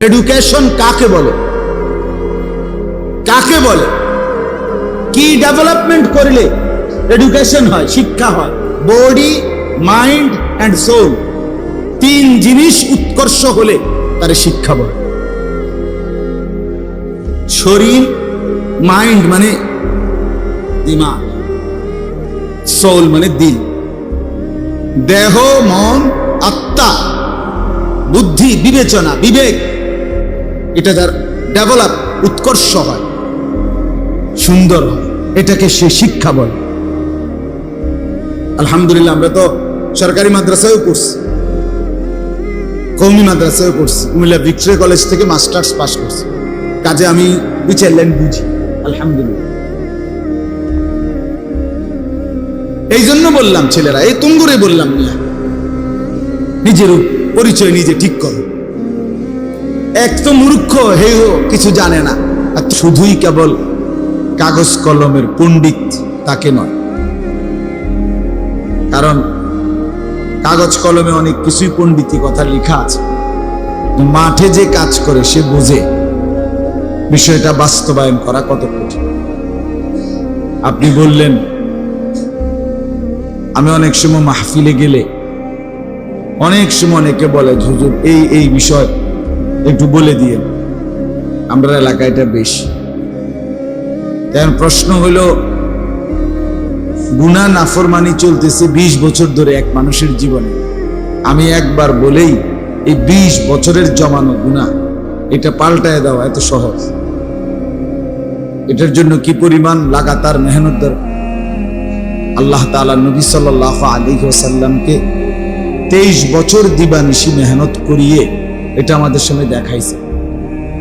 Education কাকে বলে, কাকে বলে, কি ডেভেলপমেন্ট করলে এডুকেশন হয়, শিক্ষা হয়? বডি, মাইন্ড এন্ড সোল, তিন জিনিস উৎকর্ষ হলে তার শিক্ষা বলে। শরীর, মাইন্ড মানে দিমাগ, সোল মানে দিল, দেহ, মন, আত্মা, বুদ্ধি, বিবেচনা, বিবেক, এটা যার ডেভেলপ, উৎকর্ষ হয়, সুন্দর হয়, এটাকে সে শিক্ষা বলে। আলহামদুলিল্লাহ, আমরা তো সরকারি মাদ্রাসায়ও পড়ছি, কওমি মাদ্রাসায়ও পড়ছি, কুমিল্লা ভিক্টোরিয়া কলেজ থেকে মাস্টার্স পাস করছি, কাজে আমি বিচার লাইন বুঝি। আলহামদুলিল্লাহ, এই জন্য বললাম ছেলেরা, এই তুঙ্গুরে বললাম না, নিজের পরিচয় নিজে ঠিক করো। এক তো মূর্খ, হেও কিছু জানে না, আর শুধুই কেবল কাগজ কলমের পণ্ডিত তাকে নয়, কারণ কাগজ কলমে অনেক কিছুই পণ্ডিতি কথা লেখা আছে, মাঠে যে কাজ করে সে বোঝে বিষয়টা বাস্তবায়ন করা কত কঠিন। আপনি বললেন, আমি অনেক সময় মাহফিলে গেলে অনেক সময় অনেকে বলে, হুজুর এই এই বিষয় একটু বলে দিয়ে, আমরা এলাকায় এটা বেশি। এখন প্রশ্ন হলো, গুনাহ নাফরমানি চলতেছে 20 বছর ধরে এক মানুষের জীবনে, আমি একবার বলেই এই 20 বছরের জমানো গুনাহ এটা পাল্টায় দেওয়া এত সহজ? এটার জন্য কি পরিমাণ লাগাতার মেহনত দরকার। আল্লাহ তাআলা নবী সাল্লাল্লাহু আলাইহি ওয়াসাল্লামকে 23 বছর দিবানিশি মেহনত করিয়ে এটা আমাদের সামনে দেখাইছে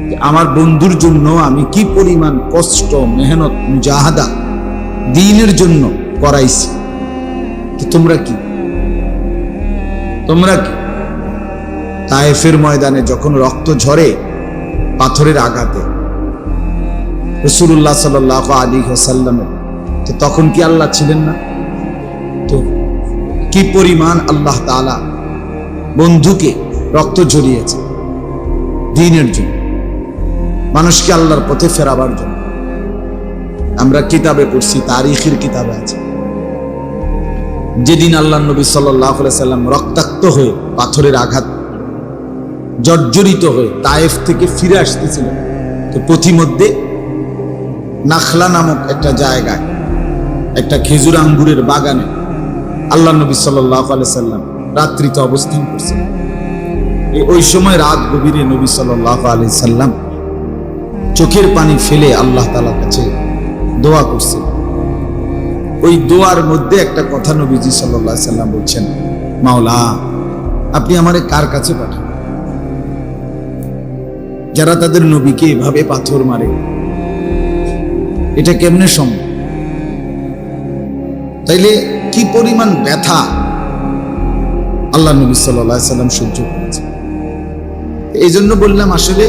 যে আমার বন্ধুর জন্য আমি কি পরিমাণ কষ্ট, মেহনত, মুজাহাদা দ্বীনের জন্য করাইছি। তোমরা কি তায়েফের ময়দানে যখন রক্ত ঝরে পাথরের আঘাতে রাসূলুল্লাহ সাল্লাল্লাহু আলাইহি ওয়াসাল্লামের, তো তখন কি আল্লাহ ছিলেন না? তো কি পরিমাণ আল্লাহ তাআলা বন্ধুকে রক্ত ঝরিয়েছে দ্বীনের জন্য, মানুষকে আল্লাহর পথে ফেরাবার জন্য। আমরা কিতাবে পড়ছি, তারিখের কিতাবে আছে, যেদিন আল্লাহ নবী সাল্লাল্লাহু আলাইহি সাল্লাম রক্তাক্ত হয়ে পাথরের আঘাত জর্জরিত হয়ে তায়েফ থেকে ফিরে আসতেছিলেন, তো পথিমধ্যে নাখলা নামক একটা জায়গায়, একটা খেজুর আঙ্গুরের বাগানে আল্লাহ নবী সাল্লাল্লাহু আলাইহি সাল্লাম রাত্রিতে অবস্থান করছিলেন। ওই সময় রাত গভীরে নবী সাল্লাল্লাহু আলাইহি সাল্লাম চোখের পানি ফেলে আল্লাহ তাআলার কাছে দোয়া করছেন। ওই দোয়ার মধ্যে একটা কথা নবীজি সাল্লাল্লাহু আলাইহি সাল্লাম বলছেন, মাওলা আপনি আমারে কার কাছে পাঠান? যারা তাদের নবীকে এভাবে পাথর মারে, এটা কেমনে সম্ভব? তাইলে কি পরিমাণ ব্যথা আল্লাহ নবী সাল্লাল্লাহু আলাইহি সাল্লাম সহ্য করেছে। এই জন্য বললাম, আসলে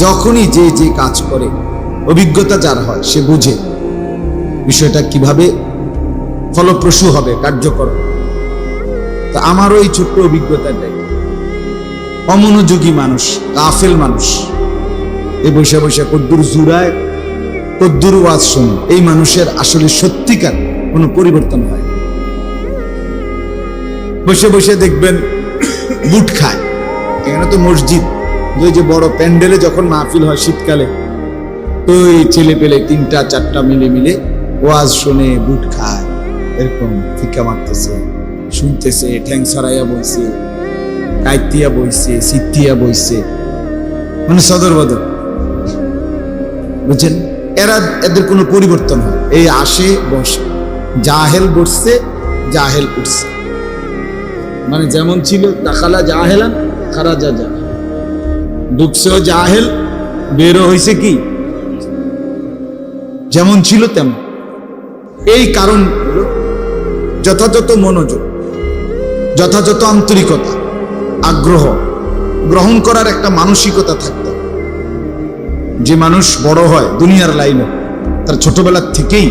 যখনই যে যে কাজ করে, অভিজ্ঞতা যার হয় সে বুঝে বিষয়টা কিভাবে ফলপ্রসূ হবে, কার্যকর। তা আমার ওই ছোট্ট অভিজ্ঞতাটাই, অমনোযোগী মানুষ, গাফেল মানুষ, এই বসে বসে কদ্দুর জুড়ায়, কদ্দুর ওয়াজ শোনে, এই মানুষের আসলে সত্যিকার কোনো পরিবর্তন হয়। বসে বসে দেখবেন বুট খায়। এখানে তো মসজিদ, ওই যে বড় প্যান্ডেলে যখন মাহফিল হয় শীতকালে, তো ওই ছেলে পেলে 3টা 4টা মিলে ওয়াজ শোনে, বুট খায়, এরকম ফিকা মারতেছে, শুনতেছে, ঠ্যাং ছড়াইয়া বইছে, কাইতিয়া বইছে, সিতিয়া বইছে, মানে সদর বদর, বুঝছেন? এদের কোনো পরিবর্তন হয়, এই আসে বসে, জাহেল বসছে, জাহেল উঠছে, মানে যেমন ছিল দাখালা জাহেলান খারাজা জাহেল, ঢুকছেও জাহেল, বেরো হয়েছে কি যেমন ছিল তেমন। এই কারণ হলো যথাযথ মনোযোগ, যথাযথ আন্তরিকতা, আগ্রহ, গ্রহণ করার একটা মানসিকতা থাকতে। যে মানুষ বড় হয় দুনিয়ার লাইনে, তার ছোটবেলার থেকেই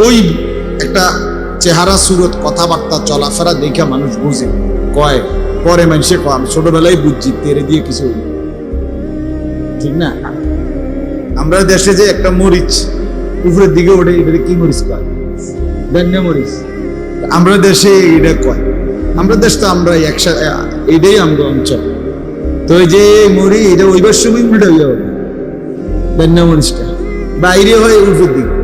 ওই একটা চেহারা, সুরত, কথাবার্তা, চলাফেরা দেখে মানুষ বুঝে, কয় পরে মানুষে কম, ছোটবেলায় বুঝছি তেরে দিয়ে কিছু হইল। ঠিক না? আমরা দেশে যে একটা মরিচ উপরের দিকে ওঠে, এটা কি মরিচ কয়? ধন্য মরিচ। আমরা দেশে এটা কয়, আমরা দেশ তো আমরা একসাথে, এটাই আমরা অঞ্চল। তো ওই যে মরি এটা ওইবার সময় উল্টা হইয়া হবে, ধন্য মরিচটা বাইরে হয় উপরের দিকে।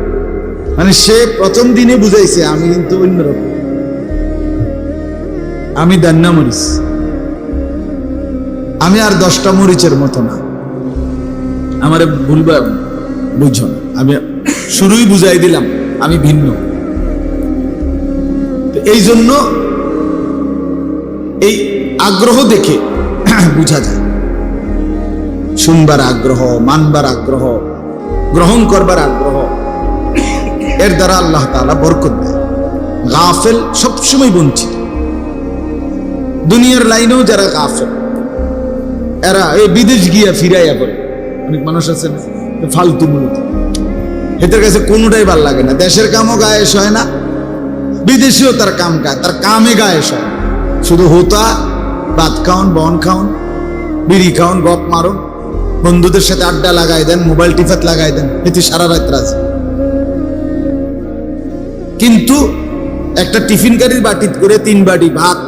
মানে সে প্রথম দিনে বুঝাইছে আমি কিন্তু অন্যরকম, আমি দান্না মরিচ, আমি আর 10টা মরিচের মতো না। আমার ভুলবা বুঝো না, আমি শুরুই বুঝাই দিলাম আমি ভিন্ন। এই জন্য এই আগ্রহ দেখে বুঝা যায়, শুনবার আগ্রহ, মানবার আগ্রহ, গ্রহণ করবার আগ্রহ, এর দ্বারা আল্লাহ তাআলা বরকত দেয়। গাফেল সবসময় বঞ্চিত। দুনিয়ার লাইনেও যারা গাফেল, এরা এই বিদেশ গিয়া ফিরাইয়া পড়ে। অনেক মানুষ আছে না ফালতু মূলত, এদের কাছে কোনোটাই ভাল লাগে না। দেশের কামও গায়েস হয় না, বিদেশিও তার কাম গায়, তার কামে গায়েস হয়। শুধু হোতা, ভাত খাওন, বন খাওন, বিড়ি খাওন, গপ মারুন, বন্ধুদের সাথে আড্ডা লাগাই দেন, মোবাইল টিফাত লাগাই দেন, এতে সারা রাত আছে। কিন্তু একটা টিফিন কারির বাটিত করে 3 বাটি ভাত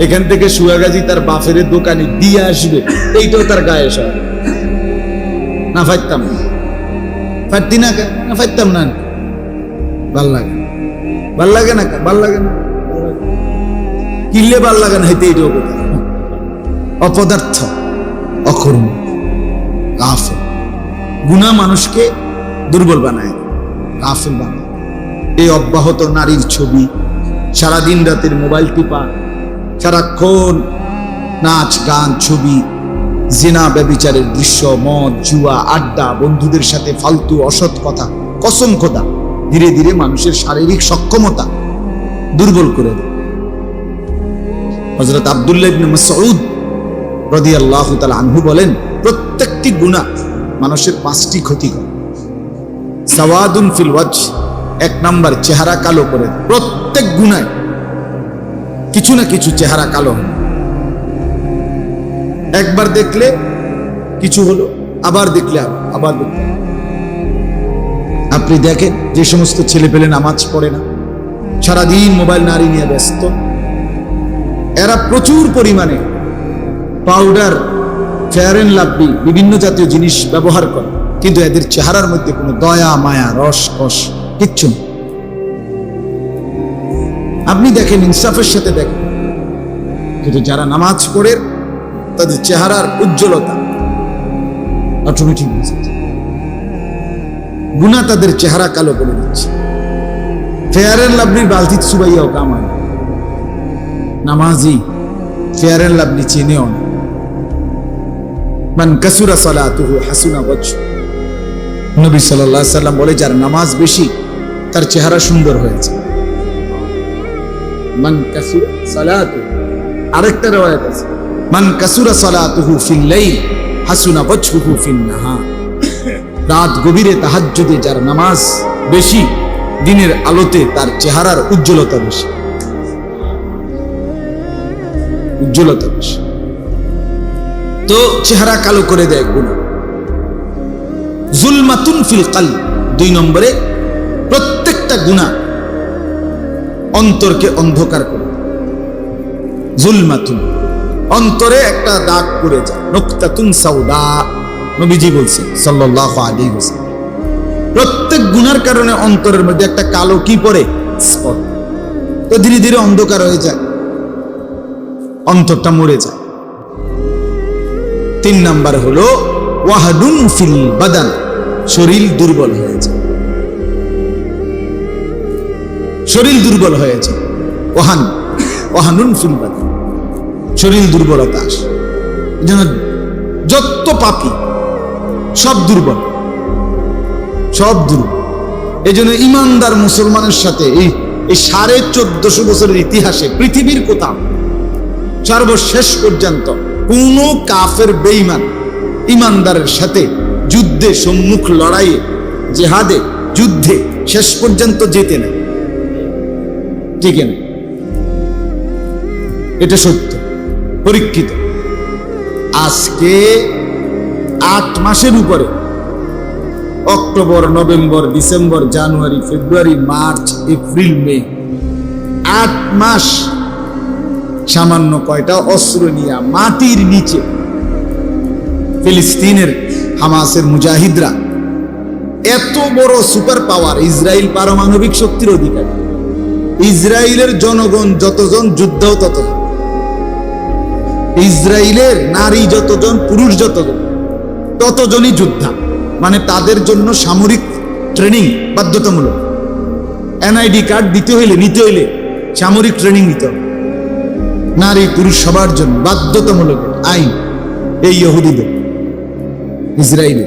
এখান থেকে সুয়াগাজী তার বাফের দোকানে দিয়ে আসবে, এইটাও তার গায়েস হয় না। ফাইতাম না, ফাইতি না, না ফাইতাম না, ভাল লাগে, ভাল লাগে না, ভাল লাগে না, কিনলে ভাল লাগে না, হইতে এইটাও কথা। অপদার্থ, অকর্ম, গাফেল। গুনাহ মানুষকে দুর্বল বানায়, গাফেল বানায়। এই অব্যাহত নারীর ছবি, সারাদিন রাতের মোবাইল টিপা, সারাক্ষণ নাচ গান, ছবি, জিনা ব্যভিচারের দৃশ্য, মদ, জুয়া, আড্ডা, বন্ধুদের সাথে ফালতু অসৎ কথা, কসম খোদা ধীরে ধীরে মানুষের শারীরিক সক্ষমতা দুর্বল করে দেয়। হযরত আব্দুল্লাহ ইবনে মাসউদ রাদিয়াল্লাহু তাআলা আনহু বলেন, প্রত্যেকটি গুনাহ মানুষের 5টি ক্ষতি করে। সাওয়াদুন ফিল ওয়াজহ, 1 নাম্বার চেহারা কালো করে। প্রত্যেক গুনাহ কিছু না কিছু চেহারা কালো হয়। একবার দেখলে কিছু হলো, আবার দেখলে আবার দেখলে। আপনি দেখেন যে সমস্ত ছেলে পেলে নামাজ পড়ে না, সারাদিন মোবাইল নারী নিয়ে ব্যস্ত, এরা প্রচুর পরিমাণে পাউডার, ফেয়ার এন্ড লাভলি, বিভিন্ন জাতীয় জিনিস ব্যবহার করে, কিন্তু এদের চেহারার মধ্যে কোনো দয়া, মায়া, রস, কষ কিচ্ছু নেই। আপনি দেখেন, ইনসাফের সাথে দেখেন, কিন্তু যারা নামাজ পড়ে তাদের চেহারার উজ্জ্বলতা অটোমেটিক বুঝে যায়। গুনাহ তাদের চেহারা কালো করে দিচ্ছে। ফেয়ার এন্ড লাভলির বালতি সুবাইয়াও কামায়, নামাজি ফেয়ার এন্ড লাভলি চেনেও না। মান কাসুরা সালাতুহু হাসুনা ওয়াজহু, নবী সাল্লাল্লাহু আলাইহি সাল্লাম বলে, যার নামাজ বেশি তার চেহারা সুন্দর হয়েছে। মান কাসুরা সালাতুহু, আরেকটা riwayat আছে, মান কাসুরা সালাতুহু ফিল লাইল হাসুনা ওয়াজহুহু ফিন নাহার। রাত গভীরে তাহাজ্জুদে যার নামাজ বেশি, দিনের আলোতে তার চেহারার উজ্জ্বলতা বেশি, উজ্জ্বলতা বেশি। তো চেহারা কালো করে দেয় গুনাহ। যুলমাতুন ফিল কলব, 2 নম্বরে প্রত্যেকটা গুনাহ অন্তরকে অন্ধকার করে। যুলমাতুন, অন্তরে একটা দাগ পড়ে যায়, নুকতাতুন সাউদা, নবীজি বলছেন সাল্লাল্লাহু আলাইহি ওয়াসাল্লাম। প্রত্যেক গুনার কারণে অন্তরের মধ্যে একটা কালো কি পড়ে, স্পট। তো ধীরে ধীরে অন্ধকার হয়ে যায়, অন্তরটা মরে যায়। 3 নাম্বার হলো ওয়াহাদুন ফিল বাদান, শরীর দুর্বল হয়ে যায়, শরীর দুর্বল হয়ে যায়। ওয়াহানুন ফিল বাদান, শরীর দুর্বলতা আসে। যত পাপী সব দুর্বল, সব দুর্বল। এই জন্য ইমানদার মুসলমানের সাথে এই 1450 বছরের ইতিহাসে পৃথিবীর কোথাও সর্বশেষ পর্যন্ত কোন কাফের বেঈমান ইমানদারের সাথে যুদ্ধে, সম্মুখ লড়াইয়ে, জেহাদে, যুদ্ধে শেষ পর্যন্ত যেতে না, ঠিক না? এটা সত্য। পরীক্ষিত। আজকে 8 মাসের উপরে, অক্টোবর, নভেম্বর, ডিসেম্বর, জানুয়ারি, ফেব্রুয়ারি, মার্চ, এপ্রিল, মে, 8 মাস সামান্য কয়টা অস্ত্র নিয়ে মাটির নিচে ফিলিস্তিনের হামাসের মুজাহিদরা, এত বড় সুপার পাওয়ার ইসরায়েল, পারমাণবিক শক্তির অধিকারী। ইসরায়েলের জনগণ যতজন, যুদ্ধও ততজন। ইসরায়েলের নারী যতজন, পুরুষ যতজন, ততজনই যোদ্ধা। মানে তাদের জন্য সামরিক ট্রেনিং বাধ্যতামূলক। এনআইডি কার্ড দিতে হইলে, নিতে হইলে সামরিক ট্রেনিং নিতে হবে। নারী পুরুষ সবার জন্য বাধ্যতামূলক আইন এই ইহুদিদের, ইসরায়েলে।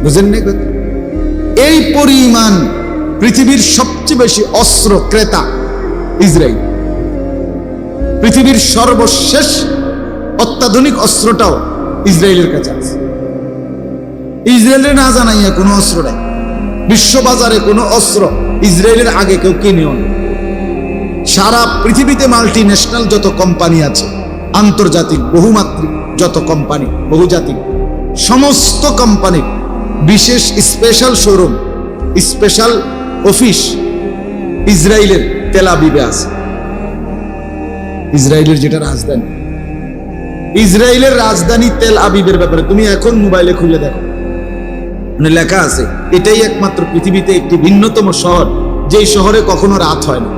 বুঝেন না? এই পরিমাণ পৃথিবীর সবচেয়ে বেশি অস্ত্র ক্রেতা ইসরায়েল। পৃথিবীর সর্বশেষ অত্যাধুনিক অস্ত্রটাও ইসরায়েলের কাছে আছে। ইসরায়েলের না জানাইয়া কোনো অস্ত্র নাই। বিশ্ববাজারে কোনো অস্ত্র ইসরায়েলের আগে কেউ কিনেও না। সারা পৃথিবীতে মাল্টি ন্যাশনাল যত কোম্পানি আছে, আন্তর্জাতিক বহুমাত্রিক যত কোম্পানি, বহুজাতিক, সমস্ত কোম্পানির বিশেষ স্পেশাল শোরুম, স্পেশাল অফিস ইসরায়েলের তেল আবিবে আছে। ইসরায়েলের যেটা রাজধানী, ইসরায়েলের রাজধানী তেল আবিবের ব্যাপারে তুমি এখন মোবাইলে খুলে দেখো, মানে লেখা আছে এটাই একমাত্র পৃথিবীতে একটি ভিন্নতম শহর যেই শহরে কখনো রাত হয় না।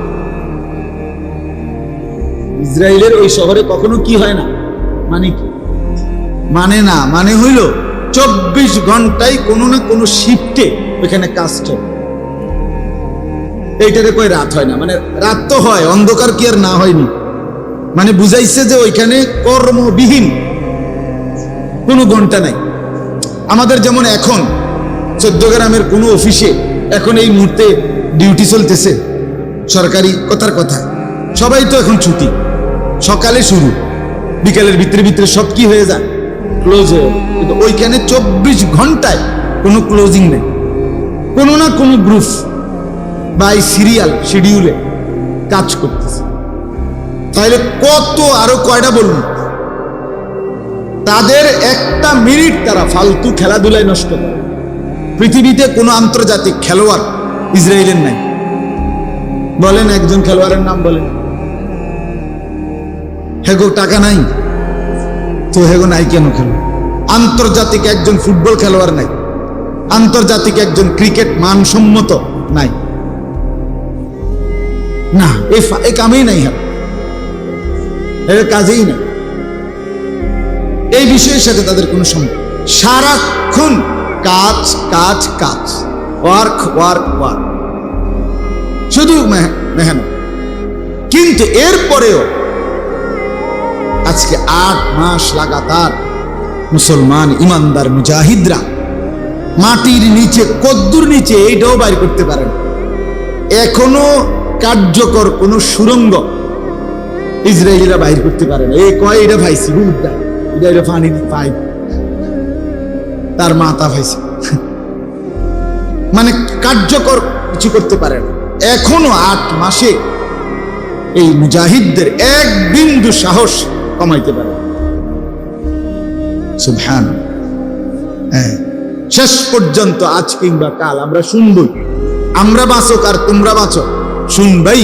ইসরায়েলের ওই শহরে কখনো কি হয় না, মানে কি মানে না, মানে হইল 24 ঘন্টায় কোনো না কোনো শিফটে ওইখানে কাজ চলে। এইটারে কই রাত হয় না, মানে রাত তো হয়, অন্ধকার কি আর না হয়নি, মানে বুঝাইছে যে ওইখানে কর্মবিহীন কোনো ঘন্টা নাই। আমাদের যেমন এখন 14 গ্রামের কোনো অফিসে এখন এই মুহূর্তে ডিউটি চলতেছে, সরকারি কথার কথা, সবাই তো এখন ছুটি, সকালে শুরু, বিকালের ভিতরে ভিতরে সব কি হয়ে যায়, ক্লোজ হয়ে। কিন্তু ওইখানে 24 ঘন্টায় কোনো ক্লোজিং নেই। কোনো না কোনো গ্রুপ বাই সিরিয়াল শিডিউলে কাজ করতেছে। তাহলে কত, আরো কয়টা বলুন, তাদের একটা মিনিট তারা ফালতু খেলাধুলায় নষ্ট করে। পৃথিবীতে কোনো আন্তর্জাতিক খেলোয়াড় ইসরায়েলের নাই। বলেন একজন খেলোয়াড়ের নাম বলেন। হেগো টাকা নাই তো হেগো নাই কেন খেলো? আন্তর্জাতিক একজন ফুটবল খেলোয়াড় নাই, আন্তর্জাতিক একজন ক্রিকেট মানসম্মত নাই, না এই কামেই নাই, এর কাজেই নাই। এই বিষয়ের সাথে তাদের কোনো সম্পর্ক, সারাক্ষণ কাজ কাজ কাজ, ওয়ার্ক ওয়ার্ক ওয়ার্ক, শুধু মেহনত। কিন্তু এরপরেও আজকে 8 মাস লাগাতার মুসলমান ইমানদার মুজাহিদরা মাটির নিচে, কদ্দুর নিচে, এইটাও বাইর করতে পারেন। এখনো কার্যকর কোন সুরঙ্গ ইসরায়েলিরা বাইর করতে পারে না। এই কয় এটা ভাইছি বুদ্ধা, এটা পানি পাই, তার মাথা ভাইছে, মানে কার্যকর কিছু করতে পারে না। এখনো 8 মাসে এই মুজাহিদদের এক বিন্দু সাহস কমাইতে পারে। সুবহান। শেষ পর্যন্ত আজ কিংবা কাল আমরা শুনবই, আমরা বাঁচো আর তোমরা বাঁচো, শুনবাই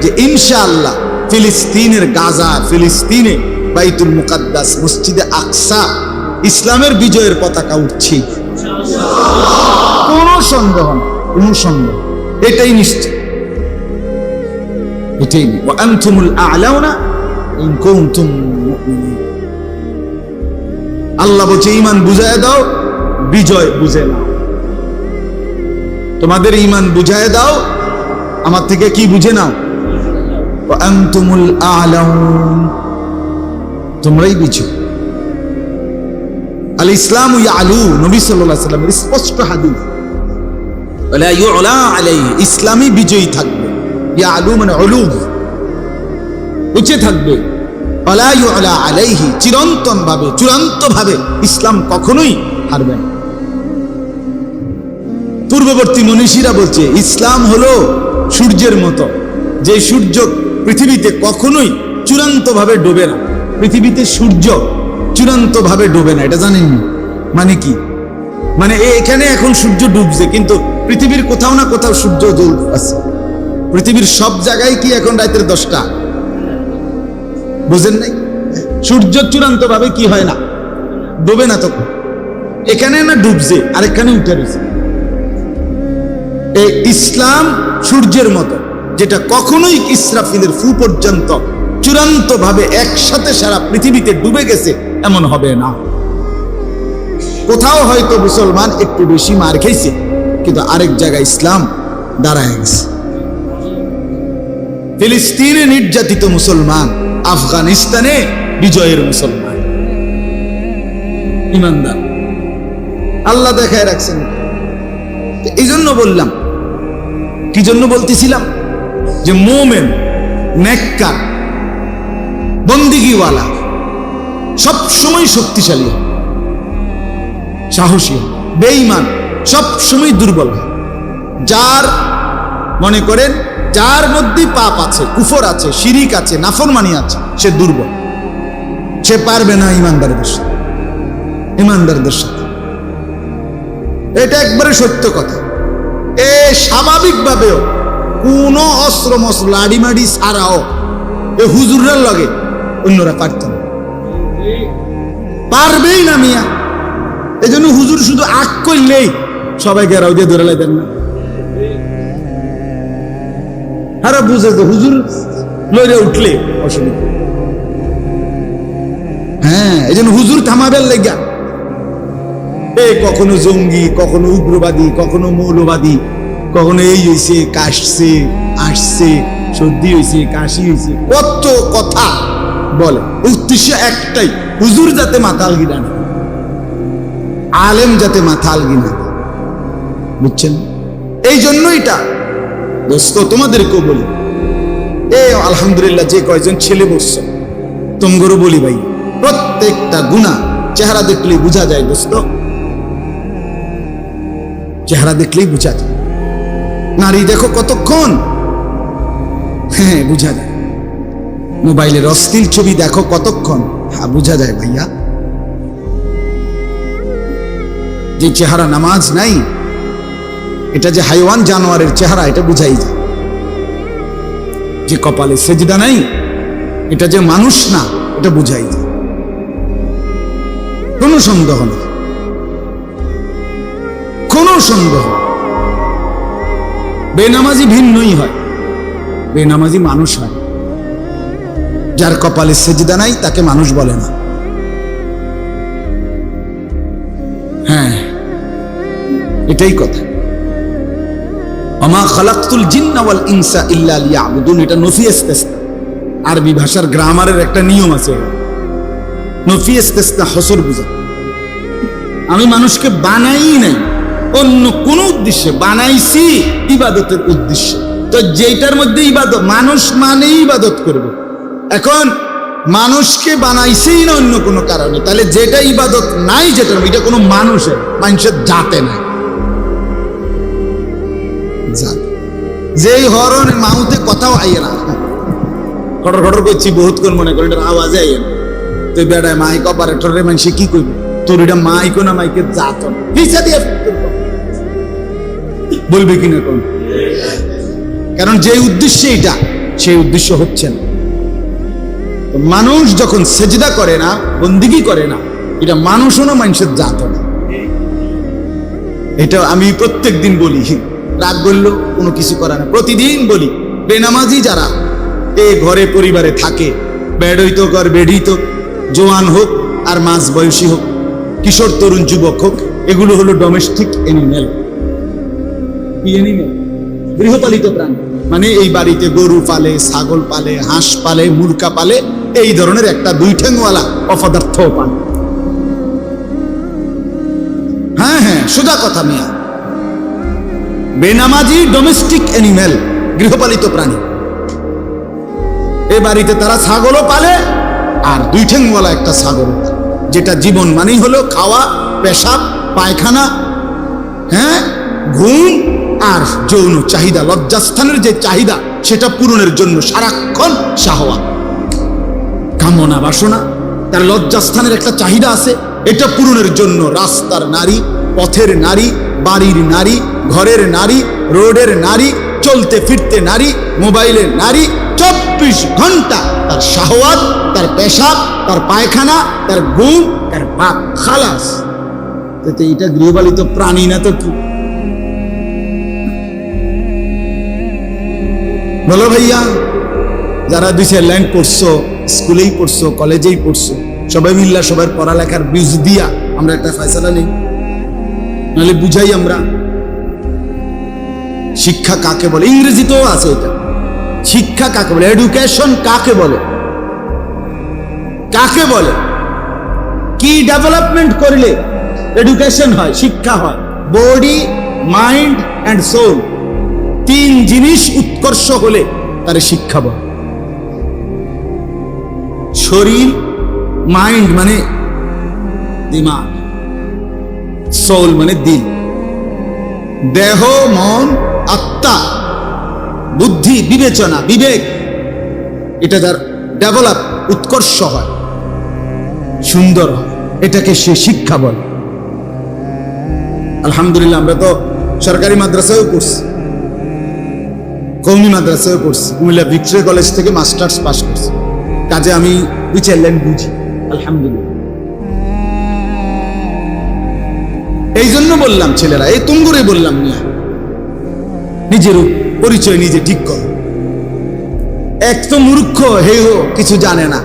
যে ইনশাআল্লাহ ফিলিস্তিনের গাজা, ফিলিস্তিনে বাইতুল মুকাদ্দাস, মসজিদে আকসা ইসলামের বিজয়ের পতাকা উঠছে, কোনো সন্দেহ না, কোনো সন্দেহ, এটাই নিশ্চিত, এটাই। ওয়া আনতুমুল আ'লাউনা ইন কুনতুম মুমিনিন। আল্লাহ বলছে ঈমান বুঝায় দাও, বিজয় বুঝে নাও। তোমাদের ঈমান বুঝায় দাও, আমার থেকে কি বুঝে নাও। ওয়া আনতুমুল আ'লাউন, তোমরাই বুঝো। আল ইসলামু ইয়ালু, নবী সাল্লাল্লাহু আলাইহি ওয়াসাল্লামের স্পষ্ট হাদিস, ওয়ালা ইউলা আলাইহি, ইসলামই বিজয়ী থাকবে। ইয়ালু মানে উলু, উঁচে থাকবে। ওয়ালা ইউলা আলাইহি, চিরন্তন ভাবে, চূড়ান্ত ভাবে ইসলাম কখনোই হারবে না। পূর্ববর্তী মনীষীরা বলছে ইসলাম হলো সূর্যের মতো, যে সূর্য পৃথিবীতে কখনোই চূড়ান্ত ভাবে ডোবে না, পৃথিবীতে সূর্য চূড়ান্ত ভাবে ডুবে না, এটা জানেন? মানে কি? মানে এখানে এখন সূর্য ডুবছে, কিন্তু পৃথিবীর কোথাও না কোথাও সূর্য আছে। পৃথিবীর সব জায়গায় কি এখন রাতের 10টা? বুঝেন নাই? সূর্য চূড়ান্ত ভাবে কি হয় না, ডুবে না। তখন এখানে না ডুবছে, আর এখানে উঠে রয়েছে। এই ইসলাম সূর্যের মতো, যেটা কখনোই ইসরাফিলের ফু পর্যন্ত চূড়ান্ত ভাবে একসাথে সারা পৃথিবীতে ডুবে গেছে এমন হবে না। কোথাও হয়তো মুসলমান একটু বেশি মার খেয়েছে, কিন্তু আরেক জায়গায় ইসলাম দাঁড়ায় গেছে। ফিলিস্তিনে নির্যাতিত মুসলমান, আফগানিস্তানে বিজয়ের মুসলমান, ইমানদার, আল্লাহ দেখায় রাখছেন। এই জন্য বললাম, কি জন্য বলতেছিলাম, যে মোমেন, নেককার, বন্দিগিওয়ালা সব সময় শক্তিশালী, সাহসী। বেঈমান সব সময় দুর্বল। যার মনে করেন যার মধ্যে পাপ আছে, কুফর আছে, শিরিক আছে, নাফরমানি আছে, সে দুর্বল, সে পারবে না ইমানদারদের সাথে। ইমানদারদের সাথে এটা একবারে সত্য কথা। এ স্বাভাবিকভাবেও কোন অস্ত্র মস্ত্র লাড়িমাড়ি ছাড়াও এ হুজুরের লগে অন্যরা পারত না, পারবেই না মিয়া। এই জন্য হুজুর শুধু আগ করলেই সবাই গেরাও দিয়ে ধরে লাইতেন না। আরে বুঝে তো হুজুর লইরে উঠলে অসুবিধা। হ্যাঁ, এই জন্য হুজুর থামাবেন লেগা। কখনো জঙ্গি, কখনো উগ্রবাদী, কখনো মৌলবাদী, কখনো এই হয়েছে, কাশছে, আসছে, সর্দি হয়েছে, কাশি হয়েছে, কত কথা বলে। উদ্দেশ্য একটাই, হুজুর যাতে মাথা আলগিনা না, আলেম যাতে মাথা আলগিনা, বুঝছেন? এই জন্য এটা দোস্ত তোমাদেরকেও বলি, আলহামদুলিল্লাহ যে কয়জন ছেলে বসছ তোমগরও বলি ভাই, প্রত্যেকটা গুনাহ চেহারা দেখলেই বোঝা যায় দোস্ত, চেহারা দেখলেই বোঝা যায়। নারী দেখো কতক্ষণ, হ্যাঁ বোঝা যায়। মোবাইলের অশ্লীল ছবি দেখো কতক্ষণ, হ্যাঁ বোঝা যায় ভাইয়া। যে চেহারা নামাজ নাই, এটা যে হাইওয়ান জানোয়ারের চেহারা, এটা বুঝাই যায়। যে কপালে সেজদা নাই, এটা যে মানুষ না, এটা বুঝাই যায়। কোনো সন্দেহ নেই, কোনো সন্দেহ। বেনামাজি ভিন্নই হয়, বেনামাজি মানুষ হয়। যার কপালে সেজদা নাই তাকে মানুষ বলে না। হ্যাঁ, এটাই কথা। ওমা খালাকতুল জিন্না ওয়াল ইনসা ইল্লা লিয়াবুদুন, এটা নফি ইস্তিসনা। আরবি ভাষার গ্রামারের একটা নিয়ম আছে, নফি ইস্তিসনা হসর বুঝা। আমি মানুষকে বানাই নাই অন্য কোন উদ্দেশ্যে, বানাইছি ইবাদতের উদ্দেশ্যে। তো যেটার মধ্যে ইবাদত, মানুষ মানেই ইবাদত করবে। এখন মানুষকে বানাইছেই না অন্য কোনো কারণে, তাহলে যেটা ইবাদত নাই, যেটা এটা কোনো মানুষের জাতে নাই। যেই হরণ মাউতে কথাও আইয়ে না, খটর খটর করছি বহুত কোন মনে করে এটার আওয়াজে আইয়ে না। তুই বেড়ায় মাইক অপারেটরের মানুষে কি করবে, তোর এটা মাইকো না মাইকের জাত পিছা দিয়ে বলবে কিনা কোন? কারণ যে উদ্দেশ্যে এটা, সেই উদ্দেশ্য হচ্ছে না। মানুষ যখন সেজদা করে না, বন্দিগি করে না, এটা মানুষও না, মানুষের জাত না। এটা আমি প্রত্যেক দিন বলি, রাগ বললো কোনো কিছু করার না, প্রতিদিন বলি। বেনামাজি যারা এই ঘরে পরিবারে থাকে, বেড়ইত কর বেড়িত, জোয়ান হোক আর মাঝ বয়সী হোক, কিশোর তরুণ যুবক হোক, এগুলো হলো ডোমেস্টিক এনিম্যাল। গৃহপালিত প্রাণী, মানে এই বাড়িতে গরু পালে, ছাগল পালে, হাঁস পালে, মুরগা পালে, এই ধরনের একটা দুই ঠ্যাংওয়ালা অপদার্থ পান। হ্যাঁ হ্যাঁ, সোজা কথা মিয়া। বেনামাজি ডোমেস্টিক এনিম্যাল, গৃহপালিত প্রাণী। এই বাড়িতে তারা ছাগলও পালে আর দুই ঠ্যাংওয়ালা একটা ছাগল, যেটা জীবন মানেই হলো খাওয়া, পেশাব, পায়খানা, হ্যাঁ, ঘুম আর যৌন চাহিদা, লজ্জাস্থানের যে চাহিদা সেটা পূরণের জন্য সারাক্ষণ শাহওয়াত, কামনা বাসনা। তার লজ্জাস্থানের একটা চাহিদা আছে, এটা পূরণের জন্য রাস্তার নারী, পথের নারী, বাড়ির নারী, ঘরের নারী, রোডের নারী, চলতে ফিরতে নারী, মোবাইলের নারী, 24 ঘন্টা তার শাহওয়াত, তার পেশাব, তার পায়খানা, তার ঘুম, তার বাপ, খালাস। তো এটা গৃহপালিত প্রাণী না তো কি? বলো ভাইয়া, যারা 2-4 লাইন পড়ছো, স্কুলেই পড়ছো, কলেজেই পড়ছো, সবাই মিল্লা সবার পড়ালেখার বীজ দিয়া আমরা একটা ফয়সালা নেই, নাহলে বুঝাই আমরা শিক্ষা কাকে বলে। ইংরেজিতেও আছে এটা, শিক্ষা কাকে বলে, এডুকেশন কাকে বলে, কাকে বলে, কি ডেভেলপমেন্ট করলে এডুকেশন হয়, শিক্ষা হয়। বডি, মাইন্ড অ্যান্ড সোল, 3 জিনিস উৎকর্ষ হলে তার শিক্ষা বলে। শরীর, মাইন্ড মানে দিমাগ, সোল মানে দিল, দেহ, মন, আত্মা, বুদ্ধি, বিবেচনা, বিবেক, এটা যার ডেভেলপ, উৎকর্ষ হয়, সুন্দর হয়, এটাকে সে শিক্ষা বলে। আলহামদুলিল্লাহ, আমরা তো সরকারি মাদ্রাসায়ও পড়ছি, কওমি মাদ্রাসায়ও পড়ছি, কুমিল্লা ভিক্টোরিয়া কলেজ থেকে মাস্টার্স পাস করছি, কাজে আমি 2-4 লাইন বুঝি, আলহামদুলিল্লাহ। এই জন্য বললাম ছেলেরা, এই তুঙ্গুরে বললাম, নিজের পরিচয় নিজে ঠিক কর। এক তো মূর্খ, হেও কিছু জানে না,